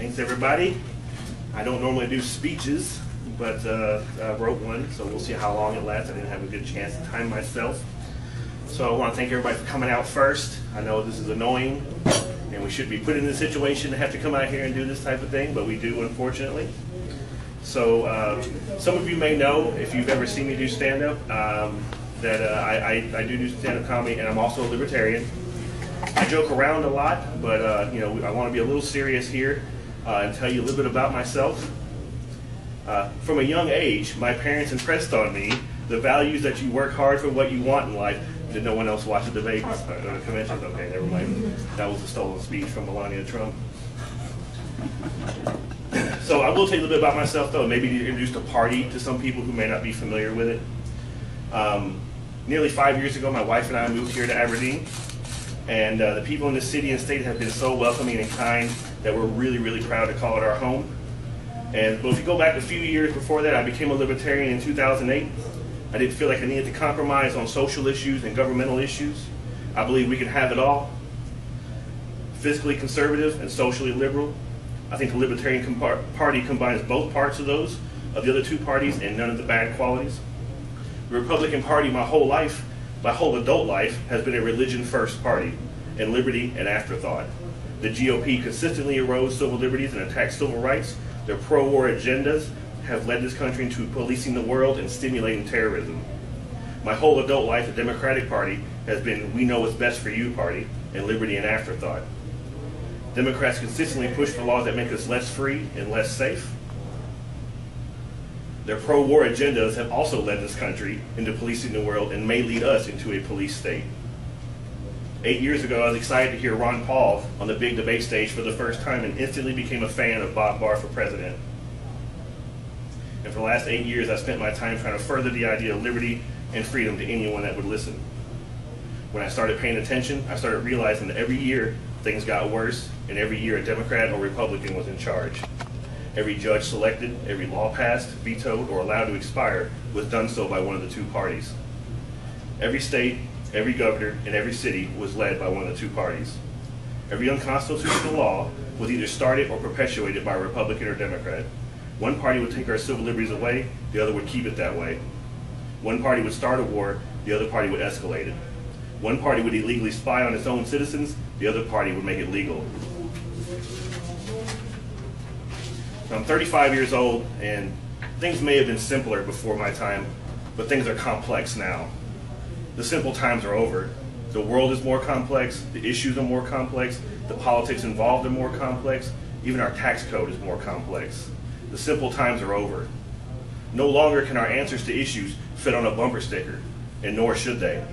Thanks, everybody. I don't normally do speeches, but I wrote one, so we'll see how long it lasts. I didn't have a good chance to time myself. So I want to thank everybody for coming out first. I know this is annoying, and we should be put in the situation to have to come out here and do this type of thing, but we do, unfortunately. So some of you may know, if you've ever seen me do stand-up, that I do stand-up comedy, and I'm also a libertarian. I joke around a lot, but you know, I want to be a little serious here and tell you a little bit about myself. From a young age, my parents impressed on me the values that you work hard for what you want in life. Did no one else watch the debate convention? Okay, never mind. That was a stolen speech from Melania Trump. So I will tell you a little bit about myself, though, maybe to introduce the party to some people who may not be familiar with it. Nearly 5 years ago, my wife and I moved here to Aberdeen. And the people in the city and state have been so welcoming and kind that we're really, really proud to call it our home. But if you go back a few years before that, I became a libertarian in 2008. I didn't feel like I needed to compromise on social issues and governmental issues. I believe we can have it all. Fiscally conservative and socially liberal. I think the Libertarian Party combines both parts of those, of the other two parties, and none of the bad qualities. The Republican Party, my whole life, my whole adult life, has been a religion-first party, and liberty an afterthought. The GOP consistently erodes civil liberties and attacks civil rights. Their pro-war agendas have led this country into policing the world and stimulating terrorism. My whole adult life, the Democratic Party has been we know what's best for you party, and liberty an afterthought. Democrats consistently push for laws that make us less free and less safe. Their pro-war agendas have also led this country into policing the world and may lead us into a police state. 8 years ago, I was excited to hear Ron Paul on the big debate stage for the first time and instantly became a fan of Bob Barr for president. And for the last 8 years, I spent my time trying to further the idea of liberty and freedom to anyone that would listen. When I started paying attention, I started realizing that every year things got worse, and every year a Democrat or Republican was in charge. Every judge selected, every law passed, vetoed, or allowed to expire was done so by one of the two parties. Every state, every governor, and every city was led by one of the two parties. Every unconstitutional law was either started or perpetuated by a Republican or Democrat. One party would take our civil liberties away, the other would keep it that way. One party would start a war, the other party would escalate it. One party would illegally spy on its own citizens, the other party would make it legal. I'm 35 years old, and things may have been simpler before my time, but things are complex now. The simple times are over. The world is more complex, the issues are more complex, the politics involved are more complex, even our tax code is more complex. The simple times are over. No longer can our answers to issues fit on a bumper sticker, and nor should they.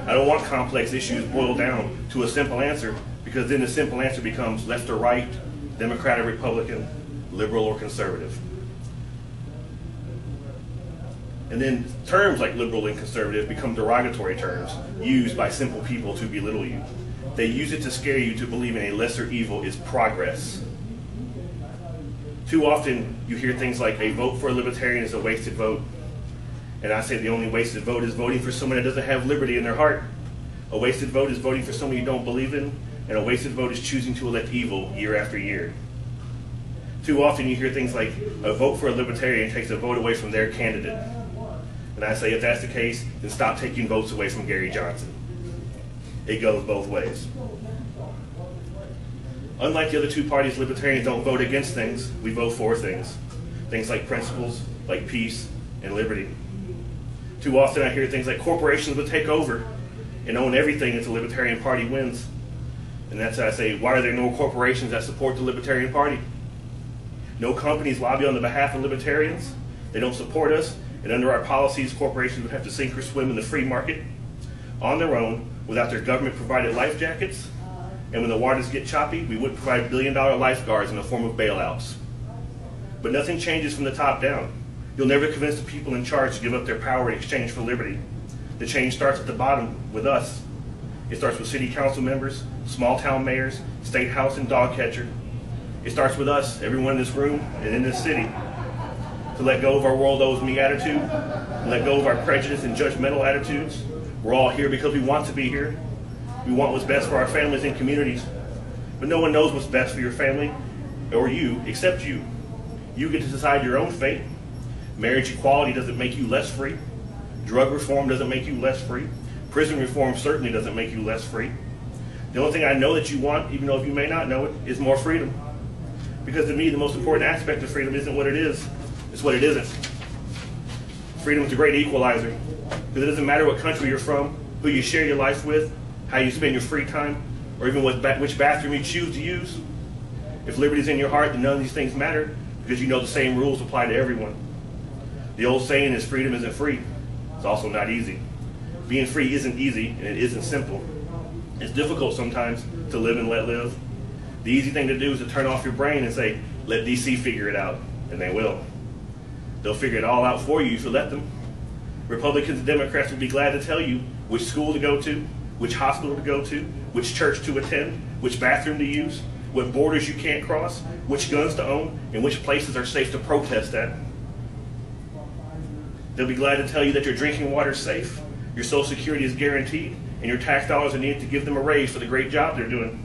I don't want complex issues boiled down to a simple answer, because then the simple answer becomes left or right, Democrat or Republican, liberal or conservative. And then terms like liberal and conservative become derogatory terms used by simple people to belittle you. They use it to scare you to believe in a lesser evil is progress. Too often you hear things like a vote for a libertarian is a wasted vote. And I say the only wasted vote is voting for someone that doesn't have liberty in their heart. A wasted vote is voting for someone you don't believe in, and a wasted vote is choosing to elect evil year after year. Too often you hear things like, a vote for a libertarian takes a vote away from their candidate. And I say, if that's the case, then stop taking votes away from Gary Johnson. It goes both ways. Unlike the other two parties, libertarians don't vote against things, we vote for things. Things like principles, like peace, and liberty. Too often I hear things like corporations will take over and own everything if the Libertarian Party wins. And that's why I say, why are there no corporations that support the Libertarian Party? No companies lobby on the behalf of libertarians. They don't support us, and under our policies, corporations would have to sink or swim in the free market on their own without their government-provided life jackets. And when the waters get choppy, we would provide billion-dollar lifeguards in the form of bailouts. But nothing changes from the top down. You'll never convince the people in charge to give up their power in exchange for liberty. The change starts at the bottom with us. It starts with city council members, small-town mayors, state house and dog catcher. It starts with us, everyone in this room and in this city, to let go of our world owes me attitude, and let go of our prejudice and judgmental attitudes. We're all here because we want to be here. We want what's best for our families and communities. But no one knows what's best for your family, or you except you. You get to decide your own fate. Marriage equality doesn't make you less free. Drug reform doesn't make you less free. Prison reform certainly doesn't make you less free. The only thing I know that you want, even though you may not know it, is more freedom. Because to me, the most important aspect of freedom isn't what it is, it's what it isn't. Freedom is a great equalizer. Because it doesn't matter what country you're from, who you share your life with, how you spend your free time, or even which bathroom you choose to use. If liberty's in your heart, then none of these things matter, because you know the same rules apply to everyone. The old saying is freedom isn't free. It's also not easy. Being free isn't easy, and it isn't simple. It's difficult sometimes to live and let live. The easy thing to do is to turn off your brain and say, let DC figure it out, and they will. They'll figure it all out for you if you let them. Republicans and Democrats will be glad to tell you which school to go to, which hospital to go to, which church to attend, which bathroom to use, what borders you can't cross, which guns to own, and which places are safe to protest at. They'll be glad to tell you that your drinking water is safe, your Social Security is guaranteed, and your tax dollars are needed to give them a raise for the great job they're doing.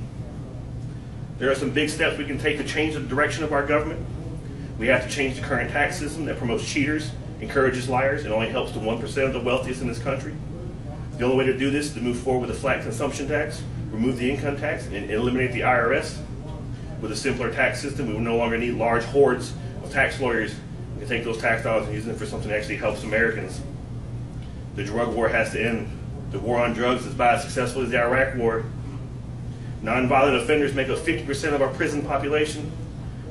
There are some big steps we can take to change the direction of our government. We have to change the current tax system that promotes cheaters, encourages liars, and only helps the 1% of the wealthiest in this country. The only way to do this is to move forward with a flat consumption tax, remove the income tax, and eliminate the IRS. With a simpler tax system, we will no longer need large hordes of tax lawyers. We can take those tax dollars and use them for something that actually helps Americans. The drug war has to end. The war on drugs is about as successful as the Iraq war. Nonviolent offenders make up 50% of our prison population,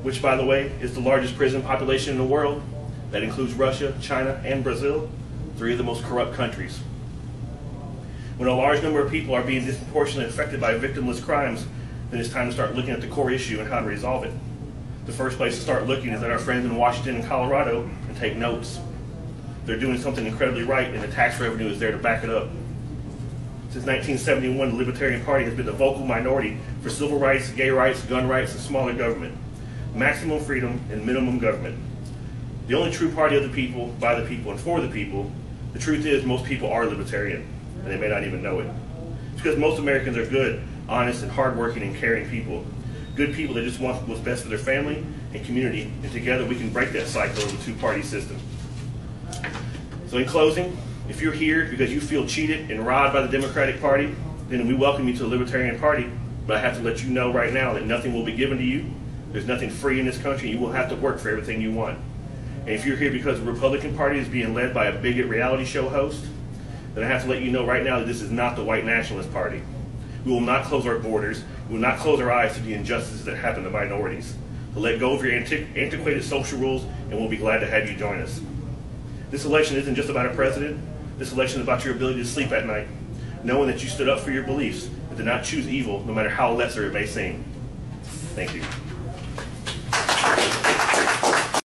which, by the way, is the largest prison population in the world. That includes Russia, China, and Brazil, 3 of the most corrupt countries. When a large number of people are being disproportionately affected by victimless crimes, then it's time to start looking at the core issue and how to resolve it. The first place to start looking is at our friends in Washington and Colorado and take notes. They're doing something incredibly right, and the tax revenue is there to back it up. Since 1971, the Libertarian Party has been the vocal minority for civil rights, gay rights, gun rights, and smaller government. Maximum freedom and minimum government. The only true party of the people, by the people, and for the people. The truth is most people are libertarian, and they may not even know it. It's because most Americans are good, honest, and hardworking and caring people. Good people that just want what's best for their family and community, and together we can break that cycle of the two-party system. So in closing, if you're here because you feel cheated and robbed by the Democratic Party, then we welcome you to the Libertarian Party, but I have to let you know right now that nothing will be given to you. There's nothing free in this country. You will have to work for everything you want. And if you're here because the Republican Party is being led by a bigot reality show host, then I have to let you know right now that this is not the white nationalist party. We will not close our borders. We will not close our eyes to the injustices that happen to minorities. So let go of your antiquated social rules, and we'll be glad to have you join us. This election isn't just about a president. This election is about your ability to sleep at night, knowing that you stood up for your beliefs and did not choose evil, no matter how lesser it may seem. Thank you.